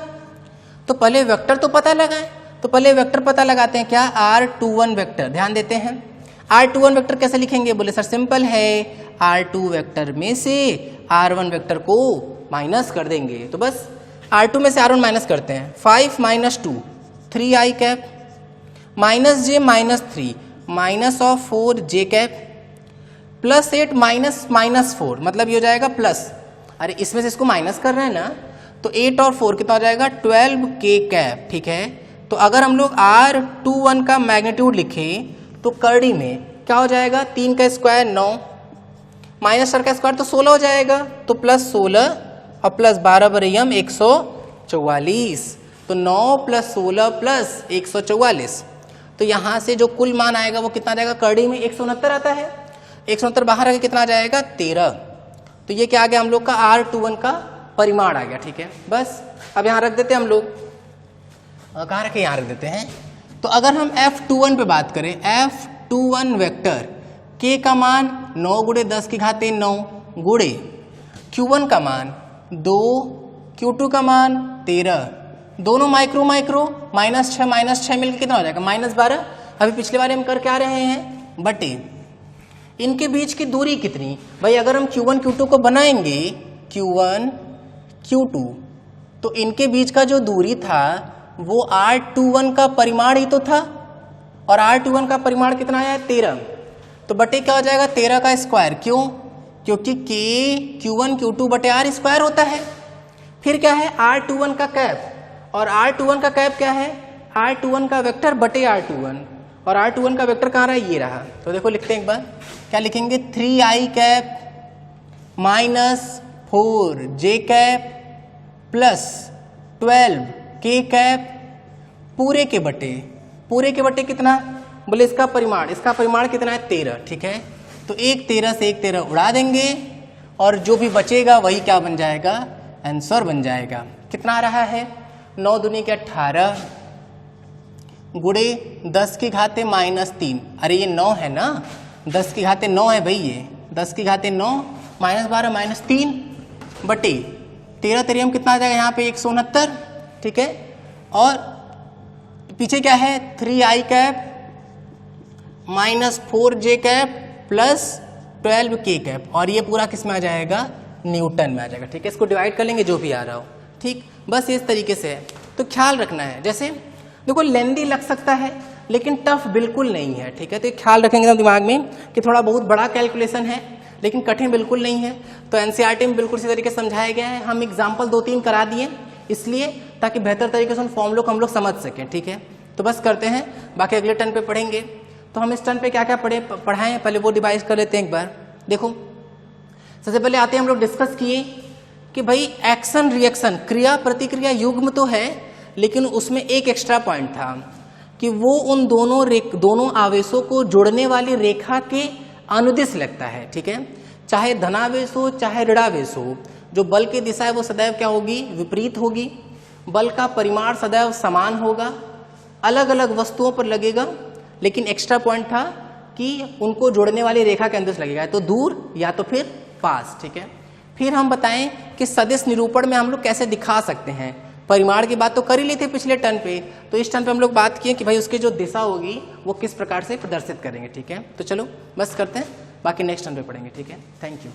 Speaker 1: तो पहले वेक्टर तो पता लगाएं, तो पहले वेक्टर पता लगाते हैं, क्या R21 वेक्टर, ध्यान देते हैं R21 वेक्टर कैसे लिखेंगे, बोले सर सिंपल है, R2 वेक्टर में से R1 वेक्टर को माइनस कर देंगे, तो बस R2 में से R1 माइनस करते हैं, 5 minus 2 3i cap minus j minus 3 minus of 4j cap plus 8 minus minus 4, मतलब ये हो जाएगा प्लस, अरे इसमें से इसको माइनस कर रहे हैं ना, तो 8 और 4 कितना हो जाएगा 12k कैप, ठीक है। तो अगर हम लोग R21 का मैग्नीट्यूड लिखें तो करड़ी में क्या हो जाएगा, 3 का स्क्वायर 9 माइनस 4 का स्क्वायर तो 16 हो जाएगा, तो प्लस 16 और प्लस 12 बरयम 144, तो 9 प्लस 16 प्लस 144, तो यहाँ से जो कुल मान आएगा वो कितना जाएगा, करड़ी में 169 आता है, 169 बाहर आके कितना जाएगा 13, तो ये क्या आ गया हम लोग का R21 का परिमाण आ गया, ठीक है। बस अब यहाँ रख देते हैं हम लोग, कहाँ रखे, यहाँ रख देते हैं। तो अगर हम F21 पे बात करें, F21 वेक्टर K का मान 9 गुणे 10 की घाते 9 गुणे Q1 का मान 2, Q2 का मान 13, दोनों माइक्रो माइक्रो माइनस 6 मिलकर कितना हो जाएगा -12। अभी पिछले बार हम कर क्या रहे हैं, बटे इनके बीच की दूरी कितनी, भाई अगर हम Q1 Q2 को बनाएंगे Q1 Q2, तो इनके बीच का जो दूरी था वो R21 का परिमाण ही तो था, और R21 का परिमाण कितना आया 13, तो बटे क्या हो जाएगा 13 का स्क्वायर, क्यों, क्योंकि K Q1 Q2 बटे R स्क्वायर होता है। फिर क्या है R21 का कैप, और R21 का कैप क्या है, R21 का वेक्टर बटे R21, और R21 का वेक्टर कहाँ रहा, ये रहा। तो देखो लिखते हैं एक बार, क्या लिखेंगे 3i cap minus 4j cap plus 12k cap पूरे के बटे कितना, बोले इसका परिमाण कितना है 13, ठीक है। तो एक 13 से एक 13 उड़ा देंगे और जो भी बचेगा वही क्या बन जाएगा, आंसर बन जाएगा। कितना आ रहा है 9 दूनी के 18 गुणे 10 की घाते -3, अरे ये 9 है ना, 10 की घाते 9 है भाई, ये 10 की घाते 9 -12 -3 बटे 13 तेरियम कितना आ जाएगा यहाँ पे 169, ठीक है। और पीछे क्या है 3i cap minus 4j cap plus 12k cap, और ये पूरा किस में आ जाएगा, न्यूटन में आ जाएगा, ठीक है। इसको डिवाइड कर लेंगे जो भी आ रहा हो, ठीक। बस इस तरीके से है, तो ख्याल रखना है। जैसे देखो लेंदी लग सकता है लेकिन टफ बिल्कुल नहीं है, ठीक है। तो ख्याल रखेंगे दिमाग में कि थोड़ा बहुत बड़ा कैलकुलेशन है लेकिन कठिन बिल्कुल नहीं है। तो एनसीईआरटी में बिल्कुल इसी तरीके से समझाया गया है। हम एग्जाम्पल 2-3 करा दिए इसलिए ताकि बेहतर तरीके से उन फॉर्मूलों को हम लोग समझ सकें, ठीक है। तो बस करते हैं, बाकी अगले टर्न पे पढ़ेंगे। तो हम इस टर्न पे क्या क्या पढ़ाएं पहले वो डिवाइस कर लेते हैं एक बार। देखो सबसे पहले आते हैं, हम लोग डिस्कस किए कि भाई एक्शन रिएक्शन क्रिया प्रतिक्रिया युग्म तो है लेकिन उसमें एक एक्स्ट्रा पॉइंट था कि वो उन दोनों आवेशों को जोड़ने वाली रेखा के अनुदिश लगता है, ठीक है। चाहे धनावेश हो चाहे ऋणावेश हो, जो बल की दिशा है वो सदैव क्या होगी, विपरीत होगी। बल का परिमाण सदैव समान होगा, अलग अलग वस्तुओं पर लगेगा, लेकिन एक्स्ट्रा पॉइंट था कि उनको जोड़ने वाली रेखा के अनुदिश लगेगा, तो दूर या तो फिर पास, ठीक है। फिर हम बताएं कि सदिश निरूपण में हम लोग कैसे दिखा सकते हैं। परिमाण की बात तो कर ही ली थी पिछले टर्न पे, तो इस टर्न पे हम लोग बात किए कि भाई उसकी जो दिशा होगी वो किस प्रकार से प्रदर्शित करेंगे, ठीक है। तो चलो बस करते हैं, बाकी नेक्स्ट टर्न पे पढ़ेंगे, ठीक है। Thank you.